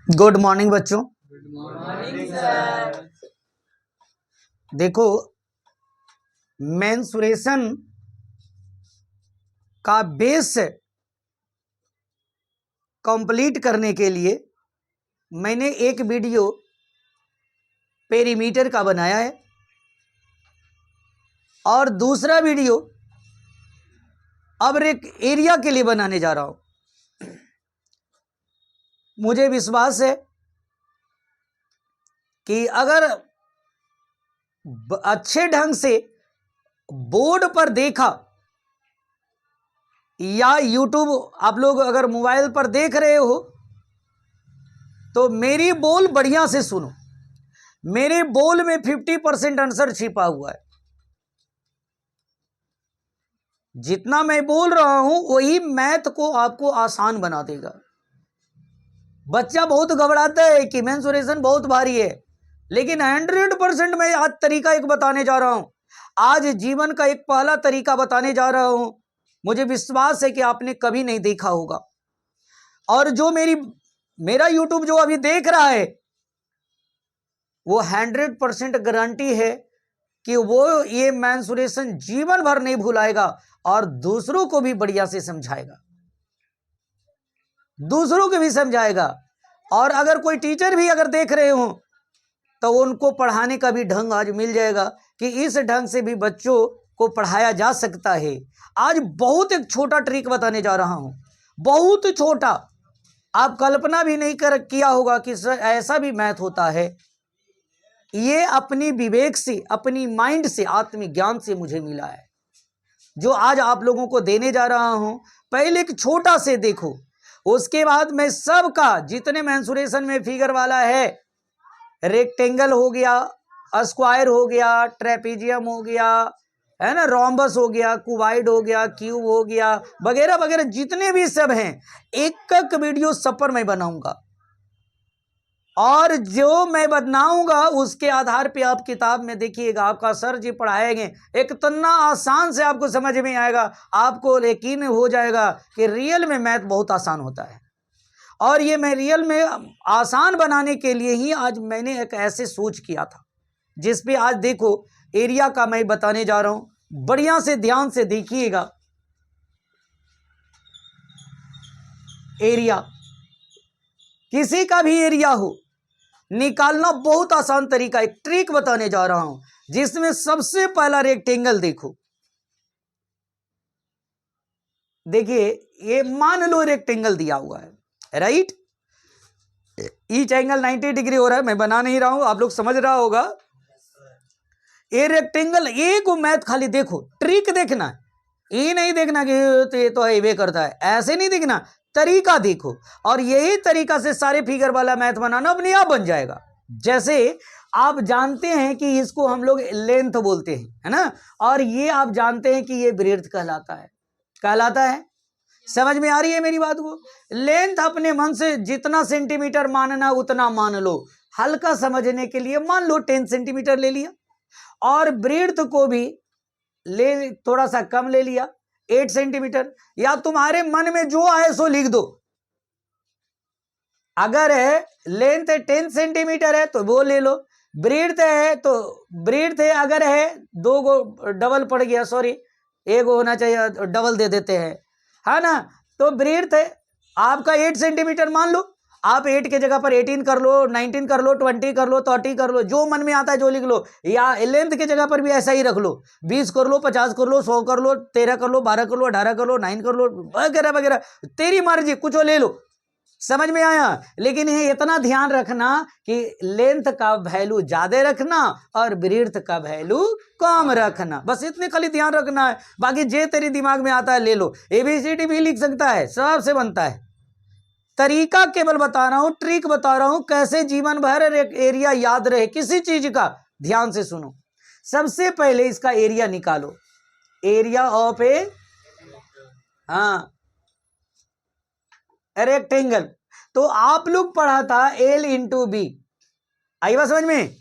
Good morning बच्चों। Good morning sir. देखो, mensuration का बेस कंप्लीट करने के लिए मैंने एक वीडियो पेरीमीटर का बनाया है और दूसरा वीडियो अब एक एरिया के लिए बनाने जा रहा हूं। मुझे विश्वास है कि अगर अच्छे ढंग से बोर्ड पर देखा या यूट्यूब आप लोग अगर मोबाइल पर देख रहे हो तो मेरी बोल बढ़िया से सुनो। मेरे बोल में 50% आंसर छिपा हुआ है। जितना मैं बोल रहा हूं वही मैथ को आपको आसान बना देगा। बच्चा बहुत घबराता है कि मेंसुरेशन बहुत भारी है, लेकिन 100% मैं आज तरीका एक बताने जा रहा हूं। आज जीवन का एक पहला तरीका बताने जा रहा हूं। मुझे विश्वास है कि आपने कभी नहीं देखा होगा और जो मेरा यूट्यूब जो अभी देख रहा है वो 100% गारंटी है कि वो ये मेंसुरेशन जीवन भर नहीं भुलाएगा और दूसरों को भी बढ़िया से समझाएगा, दूसरों को भी समझाएगा। और अगर कोई टीचर भी अगर देख रहे हो तो उनको पढ़ाने का भी ढंग आज मिल जाएगा कि इस ढंग से भी बच्चों को पढ़ाया जा सकता है। आज बहुत एक छोटा ट्रिक बताने जा रहा हूं, बहुत छोटा। आप कल्पना भी नहीं किया होगा कि सर ऐसा भी मैथ होता है। ये अपनी विवेक से, अपनी माइंड से, आत्मज्ञान से मुझे मिला है, जो आज आप लोगों को देने जा रहा हूं। पहले एक छोटा से देखो, उसके बाद मैं सबका जितने मेंसुरेशन में फिगर वाला है, रेक्टेंगल हो गया, स्क्वायर हो गया, ट्रेपीजियम हो गया, है ना, रोम्बस हो गया, क्यूबाइड हो गया, क्यूब हो गया, वगैरह वगैरह जितने भी सब हैं, एक एक वीडियो सब पर मैं बनाऊंगा और जो मैं बनाऊंगा उसके आधार पे आप किताब में देखिएगा। आपका सर जी पढ़ाएंगे, एक इतना आसान से आपको समझ में आएगा, आपको यकीन हो जाएगा कि रियल में मैथ बहुत आसान होता है। और ये मैं रियल में आसान बनाने के लिए ही आज मैंने एक ऐसे सोच किया था, जिसपे आज देखो एरिया का मैं बताने जा रहा हूं। बढ़िया से ध्यान से देखिएगा। एरिया, किसी का भी एरिया हो, निकालना बहुत आसान तरीका, एक ट्रिक बताने जा रहा हूं, जिसमें सबसे पहला रेक्टेंगल देखो। देखिए, ये मान लो रेक्टेंगल दिया हुआ है, राइट। ईच एंगल 90 डिग्री हो रहा है, मैं बना नहीं रहा हूं, आप लोग समझ रहा होगा। ये रेक्टेंगल, एक मैथ खाली देखो, ट्रिक देखना है, ये नहीं देखना कि ये तो ये करता है, ऐसे नहीं देखना, तरीका देखो। और यही तरीका से सारे फिगर वाला मैथ बनाना अपने आप बन जाएगा। जैसे आप जानते हैं कि इसको हम लोग लेंथ बोलते हैं, है ना, और ये आप जानते हैं कि ये ब्रेड्थ कहलाता है। समझ में आ रही है मेरी बात को? लेंथ अपने मन से जितना सेंटीमीटर मानना उतना मान लो, हल्का समझने के लिए मान लो 10 सेंटीमीटर ले लिया, और ब्रेड्थ को भी ले थोड़ा सा कम ले लिया, 8 सेंटीमीटर, या तुम्हारे मन में जो आए सो लिख दो। अगर है लेंथ 10 सेंटीमीटर है तो वो ले लो, ब्रेड्थ है तो ब्रेड्थ है, अगर है दो गो डबल पड़ गया, सॉरी एक होना चाहिए, डबल दे देते हैं, है ना, तो ब्रेड्थ है आपका 8 सेंटीमीटर मान लो। आप 8 के जगह पर 18 कर लो, 19 कर लो, 20 कर लो, 30 कर लो, जो मन में आता है जो लिख लो। या लेंथ के जगह पर भी ऐसा ही रख लो, 20 कर लो, 50 कर लो, 100 कर लो, 13 कर लो, 12 कर लो, 18 कर लो, 9 कर लो, वगैरह वगैरह, तेरी मर्जी, कुछ ले लो। समझ में आया? लेकिन ये इतना ध्यान रखना कि लेंथ का वैल्यू ज्यादा रखना और ब्रेड्थ का वैल्यू कम रखना, बस इतने खाली ध्यान रखना है। बाकी जे तेरी दिमाग में आता है ले लो, एबीसीडी भी लिख सकता है, सबसे बनता है। तरीका केवल बता रहा हूं, ट्रिक बता रहा हूं, कैसे जीवन भर एरिया याद रहे किसी चीज का। ध्यान से सुनो, सबसे पहले इसका एरिया निकालो, एरिया ऑफ ए रेक्टेंगल। तो आप लोग पढ़ा था एल इंटू बी, आई बात समझ में?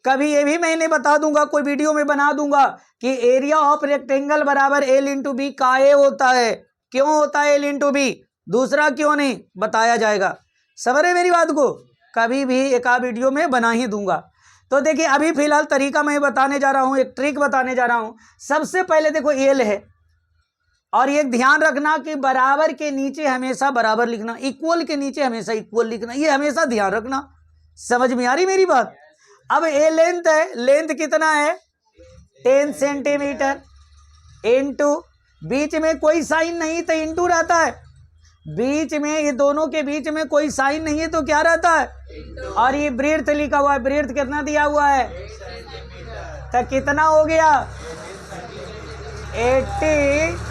कभी ये भी मैंने बता दूंगा, कोई वीडियो में बना दूंगा कि एरिया ऑफ रेक्टेंगल बराबर एल इंटू बी का ए होता है। क्यों होता है एल इंटू बी, दूसरा क्यों नहीं बताया जाएगा। समझ रहे मेरी बात को? कभी भी एक आध वीडियो में बना ही दूंगा। तो देखिए अभी फिलहाल तरीका मैं बताने जा रहा हूँ, एक ट्रिक बताने जा रहा हूँ। सबसे पहले देखो एल है, और एक ध्यान रखना कि बराबर के नीचे हमेशा बराबर लिखना, इक्वल के नीचे हमेशा इक्वल लिखना, ये हमेशा ध्यान रखना। समझ में आ रही मेरी बात? अब ए लेंथ है, लेंथ कितना है 10 सेंटीमीटर, इंटू बीच में कोई साइन नहीं तो इंटू रहता है, बीच में ये दोनों के बीच में कोई साइन नहीं है तो क्या रहता है, और ये ब्रीथ लिखा हुआ है, ब्रीथ कितना दिया हुआ है, तो कितना हो गया 80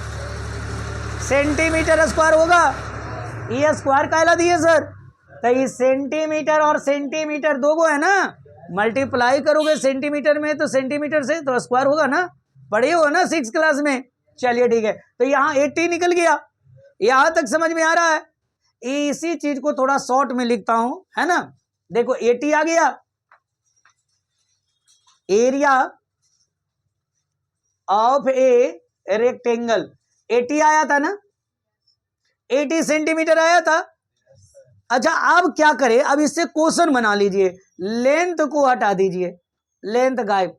सेंटीमीटर स्क्वायर होगा। ये स्क्वायर काला दिए सर, तो ये सेंटीमीटर और सेंटीमीटर दो गो है ना, मल्टीप्लाई करोगे सेंटीमीटर में तो सेंटीमीटर से तो स्क्वायर होगा ना, पढ़े हो ना 6 क्लास में। चलिए ठीक है, तो यहाँ 80 निकल गया, यहाँ तक समझ में आ रहा है। इसी चीज को थोड़ा शॉर्ट में लिखता हूं, है ना। देखो 80 आ गया, एरिया ऑफ ए रेक्टेंगल 80 आया था ना, 80 सेंटीमीटर आया था। अच्छा अब क्या करें, अब इससे क्वेश्चन बना लीजिए, लेंथ को हटा दीजिए, लेंथ गायब।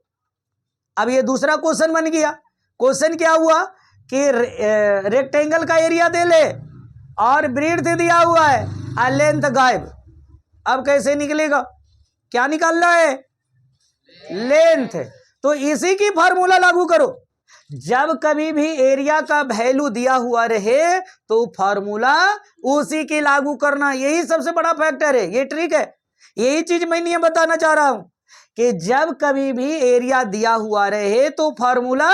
अब ये दूसरा क्वेश्चन बन गया। क्वेश्चन क्या हुआ कि रेक्टेंगल का एरिया दे ले और ब्रीथ दिया हुआ है और लेंथ गायब। अब कैसे निकलेगा, क्या निकालना है, लेंथ। तो इसी की फार्मूला लागू करो, जब कभी भी एरिया का वैल्यू दिया हुआ रहे तो फार्मूला उसी की लागू करना, यही सबसे बड़ा फैक्टर है, ये ट्रिक है। यही चीज मैं नहीं बताना चाह रहा हूं कि जब कभी भी एरिया दिया हुआ रहे तो फार्मूला,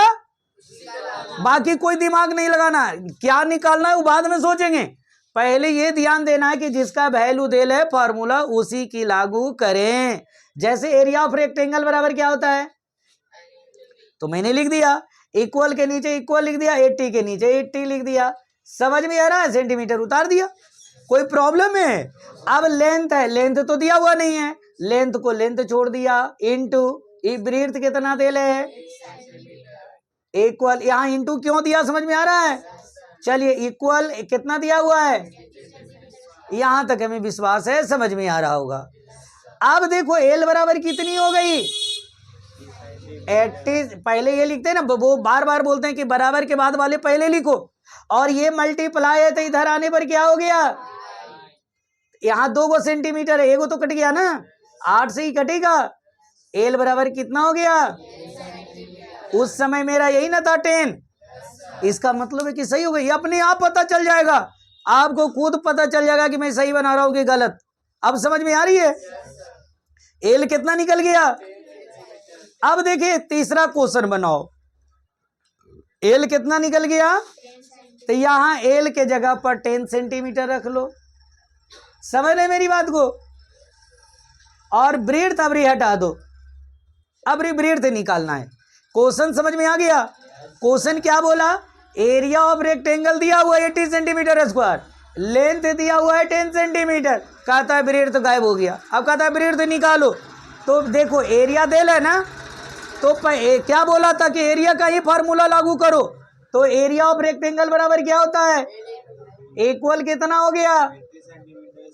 बाकी कोई दिमाग नहीं लगाना, क्या निकालना है वो बाद में सोचेंगे, पहले ये ध्यान देना है कि जिसका वैल्यू दे ले फार्मूला उसी की लागू करें। जैसे एरिया ऑफ रेक्टेंगल बराबर क्या होता है, तो मैंने लिख दिया, इक्वल के नीचे इक्वल लिख दिया, 80 के नीचे 80 लिख दिया। समझ में आ रहा है, सेंटीमीटर उतार दिया, कोई प्रॉब्लम है। अब लेंथ है, लेंथ तो दिया हुआ नहीं है, लेंथ को लेंथ छोड़ दिया, इंटू ब्रीथ कितना दे ले इक्वल, यहाँ इंटू क्यों दिया समझ में आ रहा है। चलिए इक्वल कितना दिया हुआ है, यहां तक हमें विश्वास है समझ में आ रहा होगा। अब देखो एल बराबर कितनी हो गई 80, पहले ये लिखते हैं ना, वो बार बार बोलते हैं कि बराबर के बाद वाले पहले लिखो, और ये मल्टीप्लाई है तो इधर आने पर क्या हो गया, यहाँ 2 सेंटीमीटर है, 1 तो कट गया ना, 8 से ही कटेगा। एल बराबर कितना हो गया, उस समय मेरा यही ना था 10, इसका मतलब है कि सही हो गई। अपने आप पता चल जाएगा, आपको खुद पता चल जाएगा कि मैं सही बना रहा हूं कि गलत। अब समझ में आ रही है, एल कितना निकल गया। अब देखिए तीसरा क्वेश्चन बनाओ, एल कितना निकल गया, तो यहां एल के जगह पर 10 सेंटीमीटर रख लो, समझ रहे मेरी बात को, और ब्रीथ अबरी हटा दो, अबरी ब्रीथ निकालना है। क्वेश्चन समझ में आ गया। क्वेश्चन क्या बोला, एरिया ऑफ रेक्टेंगल दिया हुआ 80 सेंटीमीटर स्क्वायर, लेंथ दिया हुआ है 10 सेंटीमीटर, कहता है ब्रीथ तो गायब हो गया। अब कहता है ब्रीथ निकालो, तो देखो एरिया दे लेना, तो क्या बोला था कि एरिया का ही फार्मूला लागू करो, तो एरिया ऑफ रेक्टेंगल बराबर क्या होता है, इक्वल कितना हो गया,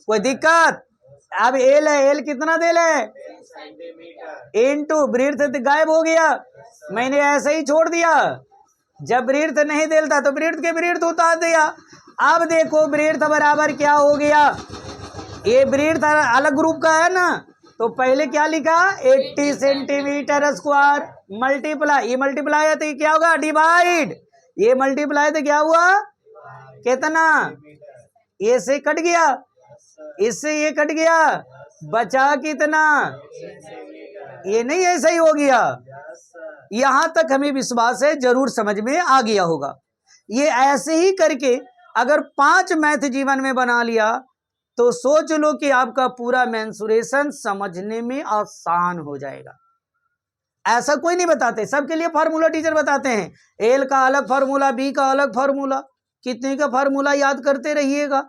कोई दिक्कत। अब एल है, एल कितना दे ले इंटू ब्रीथ गायब हो गया, मैंने ऐसे ही छोड़ दिया, जब ब्रीथ नहीं देता तो ब्रीथ के ब्रीथ उतार दिया। अब देखो ब्रीथ बराबर क्या हो गया, ये ब्रीथ अलग ग्रुप का है ना, तो पहले क्या लिखा 80 सेंटीमीटर स्क्वायर मल्टीप्लाई, ये मल्टीप्लाई है तो ये क्या होगा डिवाइड, ये मल्टीप्लाई तो क्या हुआ कितना, ये से कट गया, इससे ये कट गया, बचा कितना, ये नहीं ऐसा ही हो गया। यहां तक हमें विश्वास है जरूर समझ में आ गया होगा। ये ऐसे ही करके अगर 5 मैथ जीवन में बना लिया तो सोच लो कि आपका पूरा मेंसुरेशन समझने में आसान हो जाएगा। ऐसा कोई नहीं बताते, सबके लिए फार्मूला टीचर बताते हैं, एल का अलग फार्मूला, बी का अलग फार्मूला, कितने का फार्मूला याद करते रहिएगा।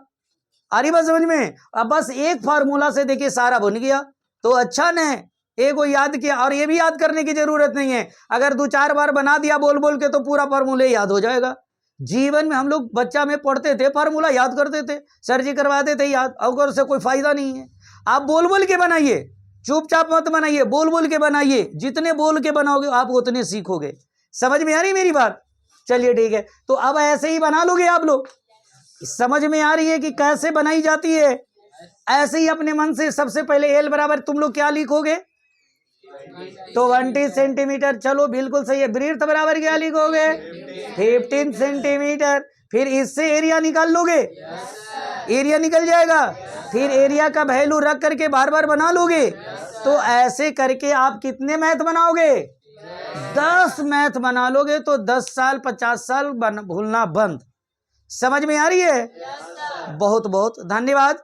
अरे बस समझ में, अब बस एक फार्मूला से देखिए सारा बन गया तो अच्छा न, एक को याद किया, और ये भी याद करने की जरूरत नहीं है, अगर 2-4 बार बना दिया बोल बोल के तो पूरा फार्मूला याद हो जाएगा। जीवन में हम लोग बच्चा में पढ़ते थे, फार्मूला याद करते थे, सर जी करवाते थे याद, और से कोई फायदा नहीं है। आप बोल बोल के बनाइए, चुपचाप मत बनाइए, बोल बोल के बनाइए। जितने बोल के बनाओगे आप उतने सीखोगे। समझ में आ रही मेरी बात? चलिए ठीक है, तो अब ऐसे ही बना लोगे आप लोग। समझ में आ रही है कि कैसे बनाई जाती है? ऐसे ही अपने मन से सबसे पहले एल बराबर तुम लोग क्या लिखोगे? तो 20 सेंटीमीटर। चलो बिल्कुल सही है। ब्रीथ बराबर क्या लिखोगे? 15 सेंटीमीटर। फिर इससे एरिया निकाल लोगे? एरिया निकल जाएगा। फिर एरिया का वैल्यू रख करके बार बार बना लोगे। तो ऐसे करके आप कितने मैथ बनाओगे? 10 मैथ बना लोगे तो 10 साल 50 साल भूलना बंद। समझ में आ रही है? बहुत बहुत धन्यवाद।